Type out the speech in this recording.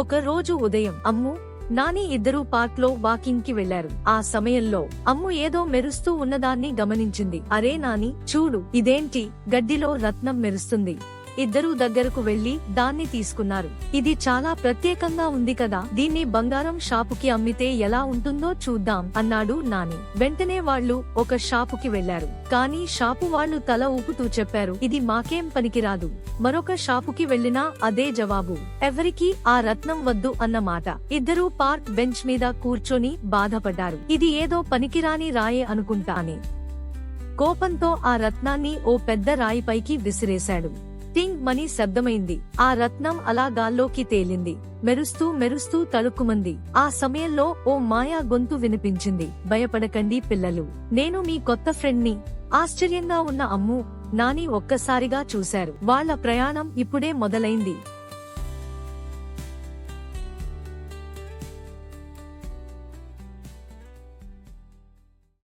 ఒక రోజు ఉదయం అమ్ము, నాని ఇద్దరూ పార్క్ లో వాకింగ్ కి వెళ్లారు. ఆ సమయంలో అమ్ము ఏదో మెరుస్తూ ఉన్నదాన్ని గమనించింది. అరే నాని, చూడు, ఇదేంటి, గడ్డిలో రత్నం మెరుస్తుంది. ఇద్దరూ దగ్గరకు వెళ్లి దాన్ని తీసుకున్నారు. ఇది చాలా ప్రత్యేకంగా ఉంది కదా, దీన్ని బంగారం షాపుకి అమ్మితే ఎలా ఉంటుందో చూద్దాం అన్నాడు నాని. వెంటనే వాళ్ళు ఒక షాపుకి వెళ్లారు. కానీ షాపు వాళ్ళు తల ఊపుతూ చెప్పారు, ఇది మాకేం పనికిరాదు. మరొక షాపుకి వెళ్లినా అదే జవాబు, ఎవరికీ ఆ రత్నం వద్దు అన్నమాట. ఇద్దరూ పార్క్ బెంచ్ మీద కూర్చొని బాధపడ్డారు. ఇది ఏదో పనికిరాని రాయే అనుకుంటా అని కోపంతో ఆ రత్నాన్ని ఓ పెద్ద రాయిపైకి విసిరేశాడు. టింగ్ మని శబ్దమైంది. ఆ రత్నం అలా గాల్లోకి తేలింది. మెరుస్తూ మెరుస్తూ తళుక్కుమంది. ఆ సమయంలో ఓ మాయా గొంతు వినిపించింది, భయపడకండి పిల్లలు, నేను మీ కొత్త ఫ్రెండ్ ని. ఆశ్చర్యంగా ఉన్న అమ్ము, నాని ఒక్కసారిగా చూశారు. వాళ్ళ ప్రయాణం ఇప్పుడే మొదలైంది.